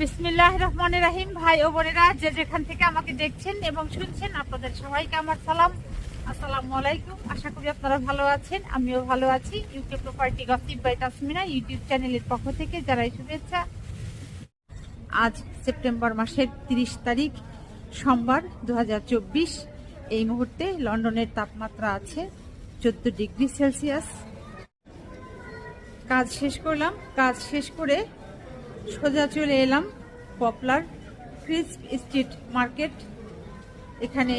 বিসমিল্লাহির রহমানির রহিম। ভাই ও বোনেরা, যে যেখান থেকে আমাকে দেখছেন এবং শুনছেন, আপনাদের সবাইকে আমার সালাম, আসসালামু আলাইকুম। আশা করি আপনারা ভালো আছেন, আমিও ভালো আছি। UK property gossip by Tasmina YouTube চ্যানেলের পক্ষ থেকে জানাই শুভেচ্ছা। আজ সেপ্টেম্বর মাসের 30 তারিখ সোমবার 2024। এই মুহূর্তে লন্ডনের তাপমাত্রা আছে 14 ডিগ্রি সেলসিয়াস। কাজ শেষ করলাম, কাজ শেষ করে সোজা চলে এলাম পপলার ক্রিস্প স্ট্রিট মার্কেট। এখানে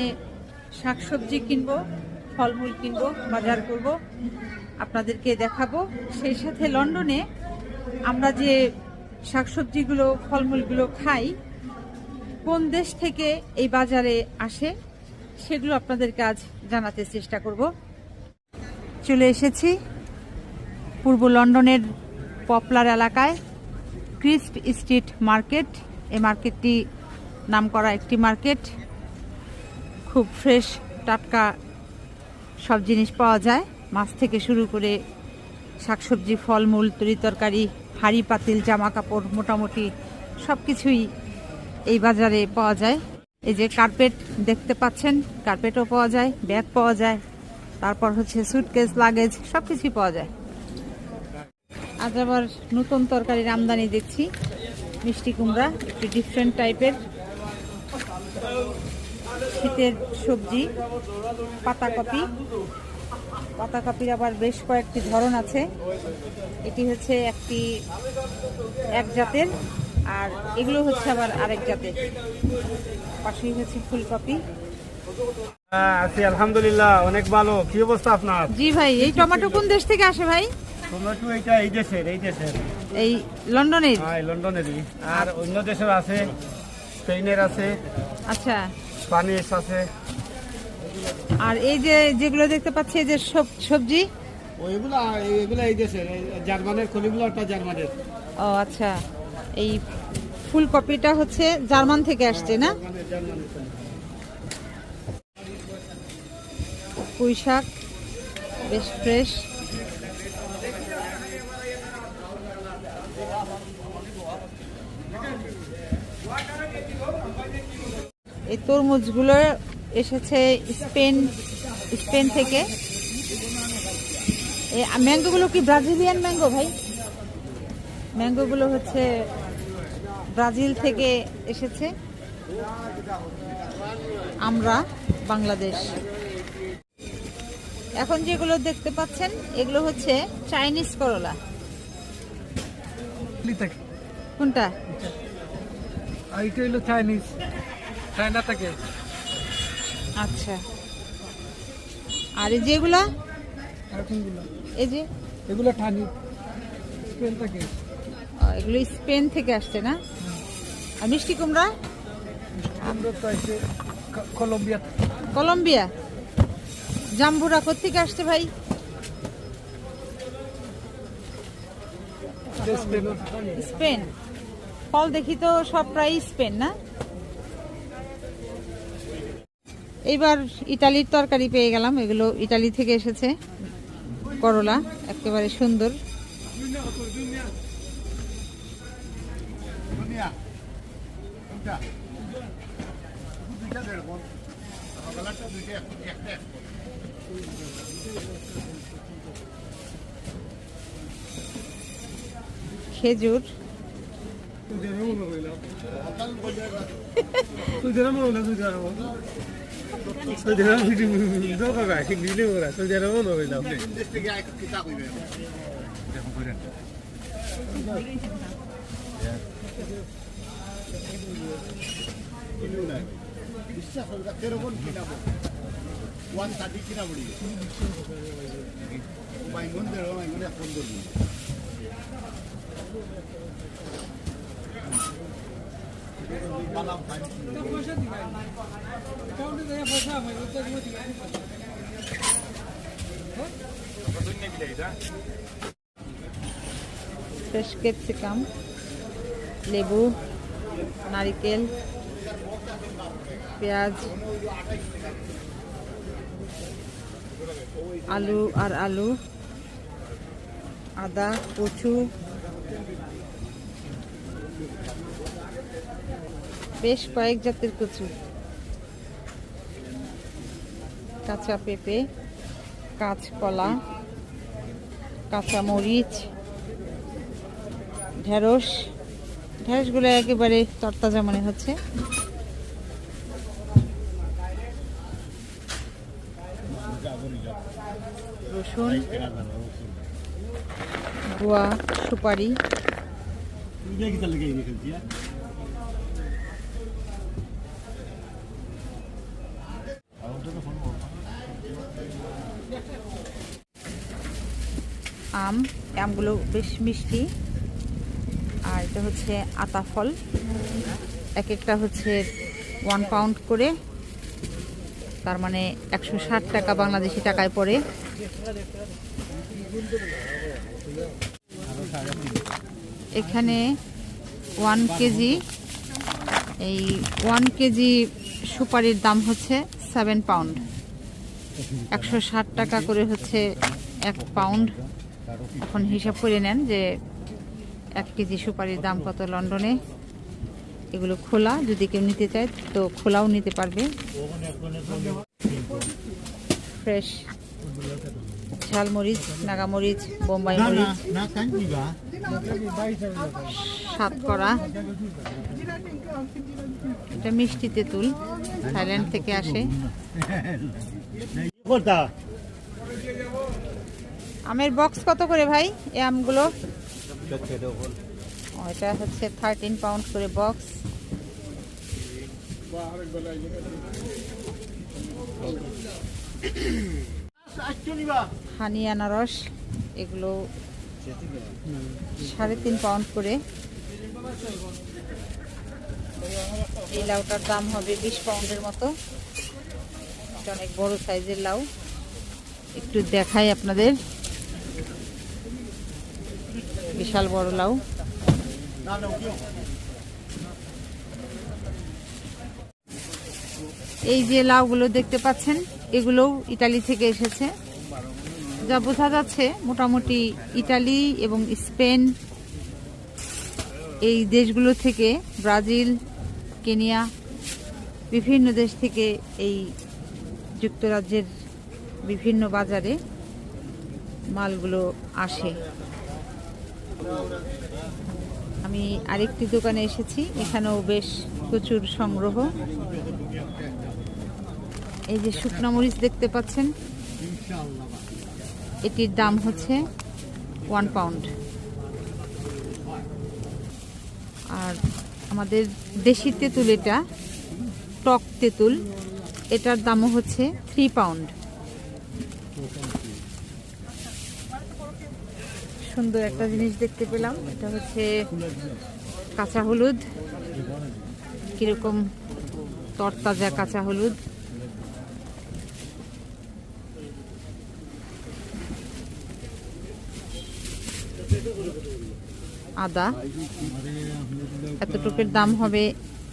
শাকসবজি কিনবো, ফলমূল কিনবো, বাজার করব, আপনাদেরকে দেখাবো। সেই সাথে লন্ডনে আমরা যে শাকসবজিগুলো ফলমূলগুলো খাই, কোন দেশ থেকে এই বাজারে আসে সেগুলো আপনাদেরকে আজ জানাতে চেষ্টা করব। চলে এসেছি পূর্ব লন্ডনের পপলার এলাকায় ক্রিস্প স্ট্রিট মার্কেট। এই মার্কেটটি নামকরা একটি মার্কেট। খুব ফ্রেশ টাটকা সব জিনিস পাওয়া যায়, মাছ থেকে শুরু করে শাকসবজি, ফলমূল, তরিতরকারি, হাঁড়ি পাতিল, জামা কাপড়, মোটামুটি সব কিছুই এই বাজারে পাওয়া যায়। এই যে কার্পেট দেখতে পাচ্ছেন, কার্পেটও পাওয়া যায়, ব্যাগ পাওয়া যায়, তারপর হচ্ছে সুটকেস, লাগেজ, সব কিছুই পাওয়া যায়। আজ আবার নতুন তরকারির আমদানি দেখছি, মিষ্টি কুমড়া, একটু ডিফারেন্ট টাইপের। শীতের সবজি পাতাকপি, পাতাকপির আবার বেশ কয়েকটি ধরন আছে। এটি হচ্ছে এক জাতের, আর এগুলো হচ্ছে আবার আরেক জাতের। পাশেই হচ্ছে ফুলকপি। আছি আলহামদুলিল্লাহ, অনেক ভালো। কি অবস্থা আপনার? জি ভাই, এই টমেটো কোন দেশ থেকে আসে ভাই? টমেটো এটা এই দেশের এই লন্ডনের? হ্যাঁ, লন্ডনেরই। আর অন্য দেশের আছে, স্পেনের আছে, আচ্ছা। স্প্যানিশ আছে। আর এই যে যেগুলো দেখতে পাচ্ছি, এই যে সবজি, ওইগুলা এগুলা এই দেশের, জার্মানের কলিগুলো, ওটা জার্মানের। ও আচ্ছা। এই ফুলকপিটা হচ্ছে জার্মান থেকে আসছে না? পুঁই শাক বেশ ফ্রেশ। এই তরমুজগুলো এসেছে স্পেন থেকে। এই ম্যাঙ্গোগুলো কি ব্রাজিলিয়ান ম্যাঙ্গো ভাই? ম্যাঙ্গোগুলো হচ্ছে ব্রাজিল থেকে এসেছে। আমরা বাংলাদেশ। এখন যেগুলো দেখতে পাচ্ছেন এগুলো হচ্ছে চাইনিজ করলা। কোনটা? এইটা হলো চাইনিজ, চায়না থেকে। আচ্ছা। আর এই যেগুলা, এই যে এগুলো ঠানি, স্পেন থেকে। এগুলো স্পেন থেকে আসছে না? আর মিষ্টি কুমড়া? আমরা তো আছে কলম্বিয়া। কলম্বিয়া। জাম্বুরা কোথেকে আসছে ভাই? স্পেন। ফল দেখি তো সব প্রায় স্পেন না? এইবার ইতালির তরকারি পেয়ে গেলাম, এগুলো ইতালি থেকে এসেছে। করলা একেবারে সুন্দর। খেজুর, ফ্রেশ ক্যাপসিকাম, লেবু, নারিকেল, পেঁয়াজ, আলু আর আলু, আদা, কচু, বেশ কয়েক জাতের কচু, কাঁচা পেঁপে, কাঁচকলা, কাঁচা মরিচ, ঢেঁড়স। ঢেঁড়সগুলো একেবারে তরতাজা মনে হচ্ছে। রসুন, গুয়া, সুপারি, আমগুলো বেশ মিষ্টি। আর এটা হচ্ছে আতা ফল, এক একটা হচ্ছে 1 পাউন্ড করে, তার মানে 160 টাকা বাংলাদেশি টাকায় পড়ে। এখানে 1 কেজি, এই 1 কেজি সুপারির দাম হচ্ছে 7 পাউন্ড, 160 টাকা করে হচ্ছে 1 পাউন্ড। এখন হিসাব করে নেন যে 1 কেজি সুপারির দাম কত লন্ডনে। এগুলো খোলা, যদি কেউ নিতে চায় তো খোলাও নিতে পারবে। ফ্রেশ ঝালমরিচ, নাগামরিচ, বোম্বাই মরিচ, সাতকরা। এটা মিষ্টি তেঁতুল, থাইল্যান্ড থেকে আসে। আমের বক্স কত করে ভাই এই আমগুলো? এটা হচ্ছে 13 পাউন্ড করে বক্স। হানি আনারস, এগুলো 3.5 পাউন্ড করে। এই লাউটার দাম হবে 20 পাউন্ডের মতো। এটা অনেক বড় সাইজের লাউ, একটু দেখাই আপনাদের। বিশাল বড় লাউ। এই যে লাউগুলো দেখতে পাচ্ছেন, এগুলোও ইতালি থেকে এসেছে। যা বোঝা যাচ্ছে মোটামুটি ইতালি এবং স্পেন, এই দেশগুলো থেকে, ব্রাজিল, কেনিয়া, বিভিন্ন দেশ থেকে এই যুক্তরাজ্যের বিভিন্ন বাজারে মালগুলো আসে। আমি আরেকটি দোকানে এসেছি, এখানেও বেশ প্রচুর সংগ্রহ। এই যে শুকনা মরিচ দেখতে পাচ্ছেন, এটির দাম হচ্ছে 1 পাউন্ড। আর আমাদের দেশি তেঁতুল, এটা টক তেঁতুল, এটার দামও হচ্ছে 3 পাউন্ড। সুন্দর একটা জিনিস দেখতে পেলাম, এটা হচ্ছে কাঁচা হলুদ। কিরকম তরতাজা কাঁচা হলুদ। আদা, এতটুকুর দাম হবে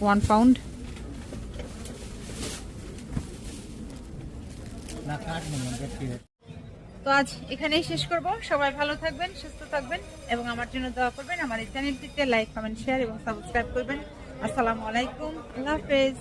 1 পাউন্ড। তো আজ এখানেই শেষ করব। সবাই ভালো থাকবেন, সুস্থ থাকবেন এবং আমার জন্য দোয়া করবেন। আমার এই চ্যানেলটিতে লাইক, কমেন্ট, শেয়ার এবং সাবস্ক্রাইব করবেন। আসসালামু আলাইকুম, আল্লাহ হাফেজ।